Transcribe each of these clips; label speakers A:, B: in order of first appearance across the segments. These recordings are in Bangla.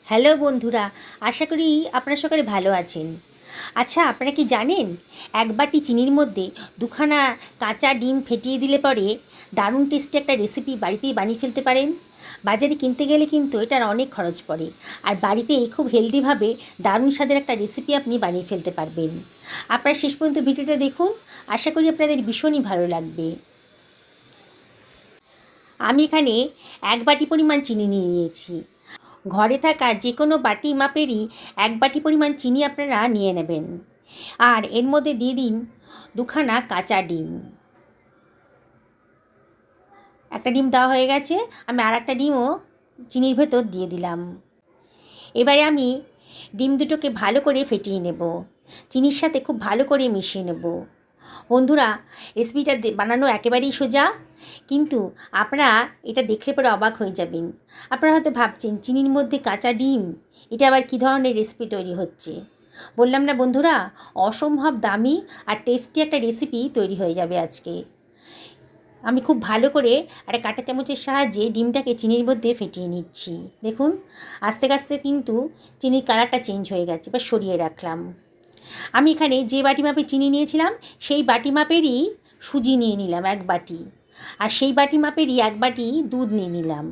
A: হ্যালো বন্ধুরা, আশা করি আপনারা সকলে ভালো আছেন। আচ্ছা, আপনারা কি জানেন এক বাটি চিনির মধ্যে দুখানা কাঁচা ডিম ফেটিয়ে দিলে পরে দারুণ টেস্টি একটা রেসিপি বাড়িতেই বানিয়ে ফেলতে পারেন। বাজারে কিনতে গেলে কিন্তু এটার অনেক খরচ পড়ে, আর বাড়িতেই খুব হেলদিভাবে দারুণ স্বাদের একটা রেসিপি আপনি বানিয়ে ফেলতে পারবেন। আপনারা শেষ পর্যন্ত ভিডিওটা দেখুন, আশা করি আপনাদের ভীষণই ভালো লাগবে। আমি এখানে এক বাটি পরিমাণ চিনি নিয়ে নিয়েছি। ঘরে থাকা যে কোনো বাটি মাপেরই এক বাটি পরিমাণ চিনি আপনারা নিয়ে নেবেন, আর এর মধ্যে দিয়ে দিন দুখানা কাঁচা ডিম। একটা ডিম দেওয়া হয়ে গেছে, আমি আর একটা ডিমও চিনির ভেতর দিয়ে দিলাম। এবারে আমি ডিম দুটোকে ভালো করে ফেটিয়ে নেব, চিনির সাথে খুব ভালো করে মিশিয়ে নেব। বন্ধুরা, রেসিপিটা বানানো একেবারেই সোজা, কিন্তু আপনারা এটা দেখলে পরে অবাক হয়ে যাবেন। আপনারা হয়তো ভাবছেন চিনির মধ্যে কাঁচা ডিম, এটা আবার কী ধরনের রেসিপি তৈরি হচ্ছে। বললাম না বন্ধুরা, অসম্ভব দামি আর টেস্টি একটা রেসিপি তৈরি হয়ে যাবে আজকে। আমি খুব ভালো করে একটা কাঁটা চামচের সাহায্যে ডিমটাকে চিনির মধ্যে ফেটিয়ে নিচ্ছি। দেখুন, আস্তে আস্তে কিন্তু চিনির কালারটা চেঞ্জ হয়ে গেছে। এবার সরিয়ে রাখলাম। আমি এখানে যে বাটি মাপে চিনি নিয়েছিলাম সেই বাটি মাপেরই সুজি নিয়ে নিলাম এক বাটি, আর সেই বাটি মাপেরই এক বাটি দুধ নিয়ে নিলাম।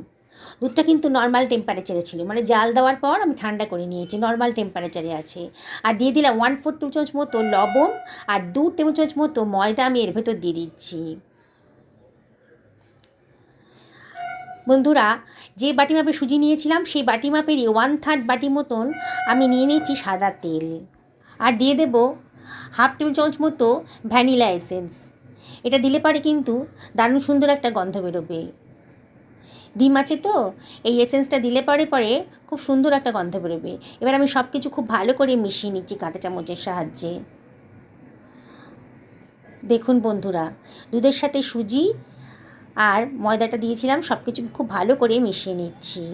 A: দুধটা কিন্তু নর্মাল টেম্পারেচারে ছিল, মানে জাল দেওয়ার পর আমি ঠান্ডা করে নিয়েছি, নর্মাল টেম্পারেচারে আছে। আর দিয়ে দিলাম 1/4 টেবিল চামচ মতো লবণ, আর 2 টেবিল চামচ মতো ময়দা আমি এর ভেতর দিয়ে দিচ্ছি। বন্ধুরা, যে বাটি মাপে সুজি নিয়েছিলাম সেই বাটি মাপেরই 1/3 বাটি মতন আমি নিয়ে নিয়েছি সাদা তেল, আর দিয়ে দেব 1/2 টেবিল চামচ মতো ভ্যানিলা এসেন্স। এটা দিলে পরে কিন্তু দারুণ সুন্দর একটা গন্ধ বেরোবে। ডিম আছে তো, এই এসেন্সটা দিলে পরে খুব সুন্দর একটা গন্ধ বেরোবে। এবার আমি সব কিছু খুব ভালো করে মিশিয়ে নিচ্ছি কাঁটা চামচের সাহায্যে। দেখুন বন্ধুরা, দুধের সাথে সুজি আর ময়দাটা দিয়েছিলাম, সব কিছু খুব ভালো করে মিশিয়ে নিচ্ছি।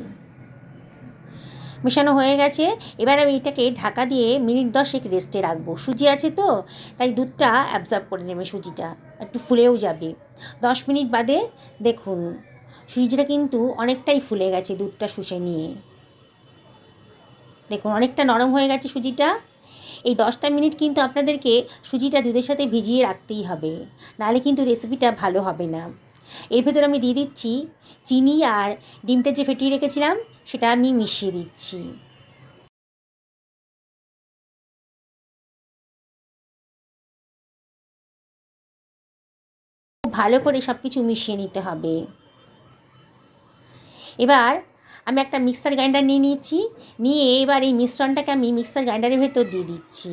A: মেশানো হয়ে গেছে। এবার আমি এটাকে ঢাকা দিয়ে মিনিট 10 রেস্টে রাখবো। সুজি আছে তো, তাই দুধটা অ্যাবজর্ব করে নেবে, সুজিটা একটু ফুলেও যাবে। 10 মিনিট বাদে দেখুন সুজিটা কিন্তু অনেকটাই ফুলে গেছে, দুধটা শুষে নিয়ে। দেখুন অনেকটা নরম হয়ে গেছে সুজিটা। এই 10টা মিনিট কিন্তু আপনাদেরকে সুজিটা দুধের সাথে ভিজিয়ে রাখতেই হবে, নাহলে কিন্তু রেসিপিটা ভালো হবে না। এর ভেতরে আমি দিয়ে দিচ্ছি চিনি, আর ডিমটা যে ফেটিয়ে রেখেছিলাম সেটা আমি মিশিয়ে দিচ্ছি। খুব ভালো করে সব কিছু মিশিয়ে নিতে হবে। এবার আমি একটা মিক্সার গ্রাইন্ডার নিয়ে নিয়েছি, নিয়ে এবার এই মিশ্রণটাকে আমি মিক্সার গ্রাইন্ডারের ভেতর দিয়ে দিচ্ছি।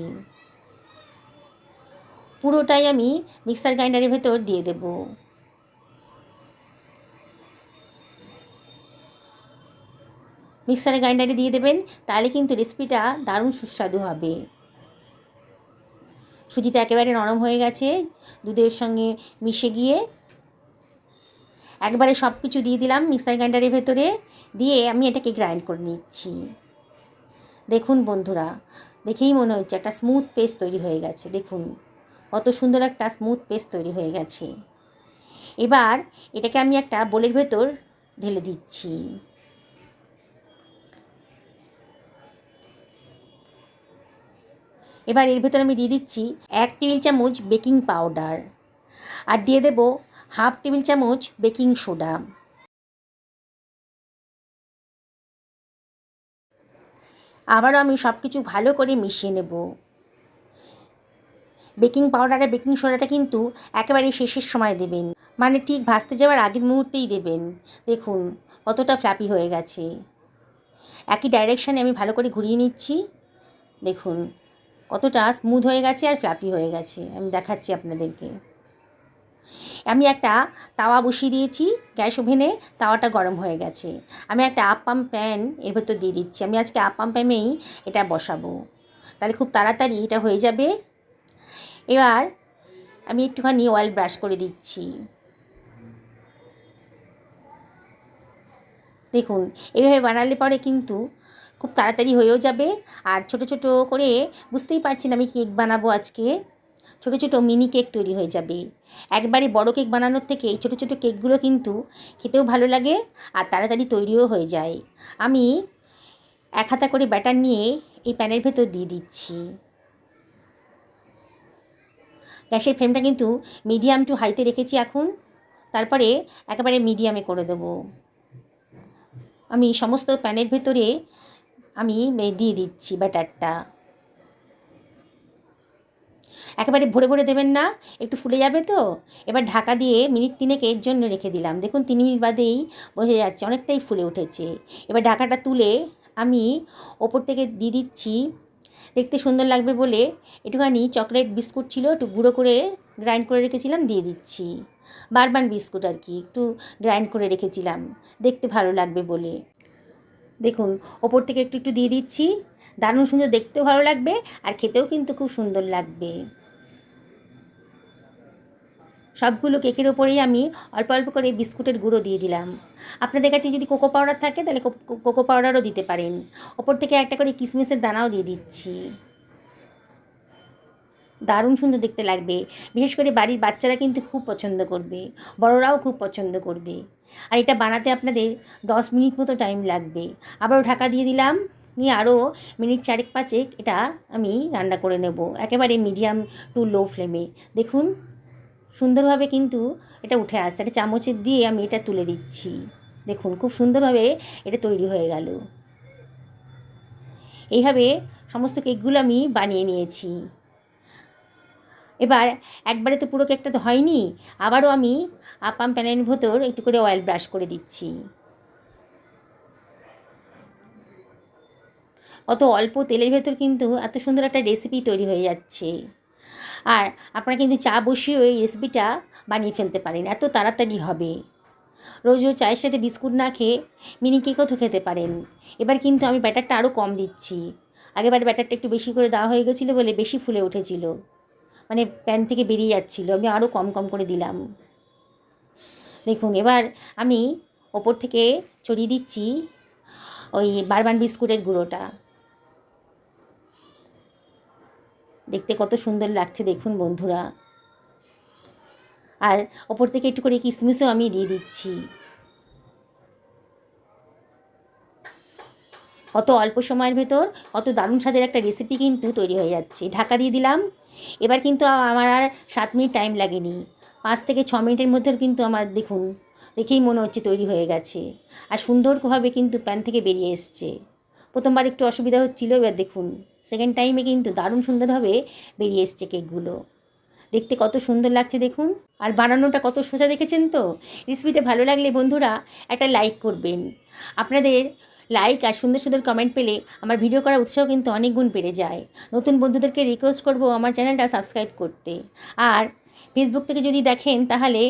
A: পুরোটাই আমি মিক্সার গ্রাইন্ডারের ভেতর দিয়ে দেব। মিক্সার গ্রাইন্ডারে দিয়ে দেবেন, তাহলে কিন্তু রেসিপিটা দারুণ সুস্বাদু হবে। সুজিটা একেবারে নরম হয়ে গেছে দুধের সঙ্গে মিশে গিয়ে। একবারে সব কিছু দিয়ে দিলাম মিক্সার গ্রাইন্ডারের ভেতরে, দিয়ে আমি এটাকে গ্রাইন্ড করে নিচ্ছি। দেখুন বন্ধুরা, দেখেই মনে হচ্ছে একটা স্মুথ পেস্ট তৈরি হয়ে গেছে। দেখুন কত সুন্দর একটা স্মুথ পেস্ট তৈরি হয়ে গেছে। এবার এটাকে আমি একটা বোলের ভেতর ঢেলে দিচ্ছি। এবার এর ভেতর আমি দিয়ে দিচ্ছি 1 টেবিল চামচ বেকিং পাউডার, আর দিয়ে দেব 1/2 টেবিল চামচ বেকিং সোডা। আবারও আমি সব কিছু ভালো করে মিশিয়ে নেব। বেকিং পাউডার আর বেকিং সোডাটা কিন্তু একেবারে শেষের সময় দেবেন, মানে ঠিক ভাজতে যাওয়ার আগের মুহূর্তেই দেবেন। দেখুন কতটা ফ্ল্যাপি হয়ে গেছে। একই ডাইরেকশানে আমি ভালো করে ঘুরিয়ে নিচ্ছি। দেখুন কতটা স্মুথ হয়ে গেছে আর ফ্ল্যাপি হয়ে গেছে। আমি দেখাচ্ছি আপনাদেরকে। আমি একটা তাওয়া বসিয়ে দিয়েছি গ্যাস ওভেনে, তাওয়াটা গরম হয়ে গেছে। আমি একটা আপ্পাম প্যান এর ভেতর দিয়ে দিচ্ছি। আমি আজকে আপ্পাম প্যানেই এটা বসাবো, তাহলে খুব তাড়াতাড়ি এটা হয়ে যাবে। এবার আমি একটুখানি অয়েল ব্রাশ করে দিচ্ছি। দেখুন এইভাবে বানালে পরে কিন্তু খুব তাড়াতাড়ি হয়েও যাবে। আর ছোট ছোট করে, বুঝতেই পারছেন আমি কেক বানাবো আজকে, ছোট ছোট মিনি কেক তৈরি হয়ে যাবে। একবারে বড় কেক বানানোর থেকে এই ছোটো ছোটো কেকগুলো কিন্তু খেতেও ভালো লাগে আর তাড়াতাড়ি তৈরিও হয়ে যায়। আমি এক হাতা করে ব্যাটার নিয়ে এই প্যানের ভেতর দিয়ে দিচ্ছি। গ্যাসের ফ্লেমটা কিন্তু মিডিয়াম টু হাইতে রেখেছি এখন, তারপরে একেবারে মিডিয়ামে করে দেবো। আমি সমস্ত প্যানের ভেতরে আমি দিয়ে দিচ্ছি ব্যাটারটা। একেবারে ভরে ভরে দেবেন না, একটু ফুলে যাবে তো। এবার ঢাকা দিয়ে মিনিট 3 জন্য রেখে দিলাম। দেখুন 3 মিনিট বাদেই বোঝা যাচ্ছে অনেকটাই ফুলে উঠেছে। এবার ঢাকাটা তুলে আমি ওপর থেকে দিয়ে দিচ্ছি, দেখতে সুন্দর লাগবে বলে একটুখানি চকলেট বিস্কুট ছিল, একটু গুঁড়ো করে গ্রাইন্ড করে রেখেছিলাম, দিয়ে দিচ্ছি। বারবান বিস্কুট আর কি, একটু গ্রাইন্ড করে রেখেছিলাম দেখতে ভালো লাগবে বলে। দেখুন ওপর থেকে একটু একটু দিয়ে দিচ্ছি, দারুণ সুন্দর, দেখতেও ভালো লাগবে আর খেতেও কিন্তু খুব সুন্দর লাগবে। সবগুলো কেকের ওপরেই আমি অল্প অল্প করে বিস্কুটের গুঁড়ো দিয়ে দিলাম। আপনাদের কাছে যদি কোকো পাউডার থাকে তাহলে কোকো পাউডারও দিতে পারেন। ওপর থেকে একটা করে কিশমিশের দানাও দিয়ে দিচ্ছি। দারুণ সুন্দর দেখতে লাগবে, বিশেষ করে বাড়ির বাচ্চারা কিন্তু খুব পছন্দ করবে, বড়রাও খুব পছন্দ করবে। আর এটা বানাতে আপনাদের 10 মিনিট মতো টাইম লাগবে। আবারও ঢাকা দিয়ে দিলাম, নিয়ে আরও মিনিট 4-5 এটা আমি রান্না করে নেব একেবারে মিডিয়াম টু লো ফ্লেমে। দেখুন সুন্দরভাবে কিন্তু এটা উঠে আসছে, একটা চামচের দিয়ে আমি এটা তুলে দিচ্ছি। দেখুন খুব সুন্দরভাবে এটা তৈরি হয়ে গেল। এইভাবে সমস্ত কেকগুলো আমি বানিয়ে নিয়েছি। এবার একবারে তো পুরো কেকটা তো হয়নি, আবারও আমি আপাম প্যানের ভেতর একটু করে অয়েল ব্রাশ করে দিচ্ছি। কত অল্প তেলের ভেতর কিন্তু এত সুন্দর একটা রেসিপি তৈরি হয়ে যাচ্ছে। আর আপনারা কিন্তু চা বসিয়ে ওই রেসিপিটা বানিয়ে ফেলতে পারেন, এত তাড়াতাড়ি হবে। রোজ রোজ চায়ের সাথে বিস্কুট না খেয়ে মিনি কেকও তো খেতে পারেন। এবার কিন্তু আমি ব্যাটারটা আরও কম দিচ্ছি, আগেবার ব্যাটারটা একটু বেশি করে দেওয়া হয়ে গেছিলো বলে বেশি ফুলে উঠেছিল, মানে প্যান থেকে বেরিয়ে যাচ্ছিলো, আমি আরও কম কম করে দিলাম। দেখুন এবার আমি ওপর থেকে ছড়িয়ে দিচ্ছি ওই বারবান বিস্কুটের গুঁড়োটা। দেখতে কত সুন্দর লাগছে দেখুন বন্ধুরা। আর ওপর থেকে একটু করে কিশমিশও আমি দিয়ে দিচ্ছি। কত অল্প সময়ের ভেতর কত দারুণ স্বাদের একটা রেসিপি কিন্তু তৈরি হয়ে যাচ্ছে। ঢাকা দিয়ে দিলাম। এবার কিন্তু আমার আর 7 মিনিট টাইম লাগেনি, 5 থেকে 6 মিনিটের মধ্যে কিন্তু আমার দেখুন দেখেই মনে হচ্ছে তৈরি হয়ে গেছে। আর সুন্দরভাবে কিন্তু প্যান থেকে বেরিয়ে এসছে। প্রথমবার একটু অসুবিধা হচ্ছিল, এবার দেখুন সেকেন্ড টাইমে কিন্তু দারুণ সুন্দরভাবে বেরিয়ে এসছে কেকগুলো। দেখতে কত সুন্দর লাগছে দেখুন, আর বানানোটা কত সোজা, দেখেছেন তো। রেসিপিটা ভালো লাগলে বন্ধুরা একটা লাইক করবেন। আপনাদের লাইক আর সুন্দর সুন্দর কমেন্ট পেলে আমার ভিডিও করার উৎসাহ কিন্তু অনেক গুণ বেড়ে যায়। নতুন বন্ধুদেরকে রিকোয়েস্ট করব আমার চ্যানেলটা সাবস্ক্রাইব করতে। আর ফেসবুক থেকে যদি দেখেন তাহলে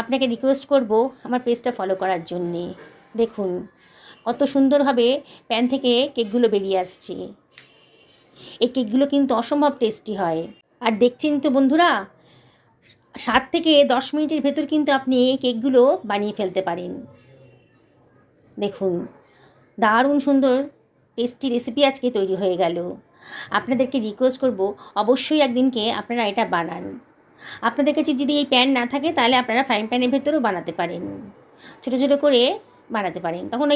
A: আপনাকে রিকোয়েস্ট করব আমার পেজটা ফলো করার জন্যে। দেখুন কত সুন্দরভাবে প্যান থেকে কেকগুলো বেরিয়ে আসছে। এই কেকগুলো কিন্তু অসম্ভব টেস্টি হয়। আর দেখছেন তো বন্ধুরা, 7 থেকে 10 মিনিটের ভেতর কিন্তু আপনি এই কেকগুলো বানিয়ে ফেলতে পারেন। দেখুন দারুণ সুন্দর টেস্টি রেসিপি আজকে তৈরি হয়ে গেল। আপনাদেরকে রিকোয়েস্ট করব অবশ্যই একদিনকে আপনারা এটা বানান। আপনাদের কাছে যদি এই প্যান না থাকে তাহলে আপনারা ফ্রাইং প্যানের ভেতরেও বানাতে পারেন, ছোটো ছোটো করে বানাতে পারেন। তখন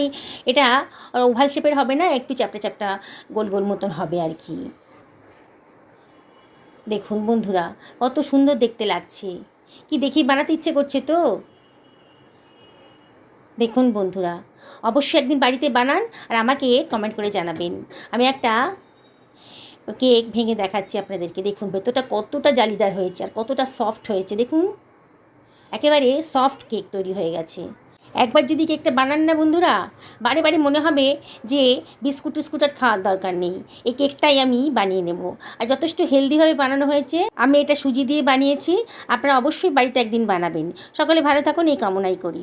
A: এটা ওভাল শেপের হবে না, একটু চ্যাপটা চ্যাপটা গোল গোল মতন হবে আর কি। দেখুন বন্ধুরা কত সুন্দর দেখতে লাগছে, কি দেখি বানাতে ইচ্ছে করছে তো। দেখুন বন্ধুরা অবশ্যই একদিন বাড়িতে বানান আর আমাকে কমেন্ট করে জানাবেন। আমি একটা কেক ভেঙে দেখাচ্ছি আপনাদেরকে। দেখুন ভেতরটা কতটা জালিদার হয়েছে আর কতটা সফট হয়েছে। দেখুন একেবারে সফট কেক তৈরি হয়ে গেছে। একবার যদি কেকটা বানান না বন্ধুরা, বারে বারে মনে হবে যে বিস্কুট টিস্কুট আর খাওয়ার দরকার নেই, এই কেকটাই আমি বানিয়ে নেব। আর যথেষ্ট হেলদিভাবে বানানো হয়েছে। আমি এটা সুজি দিয়ে বানিয়েছি, আপনারা অবশ্যই বাড়িতে একদিন বানাবেন। সকলে ভালো থাকুন এই কামনাই করি।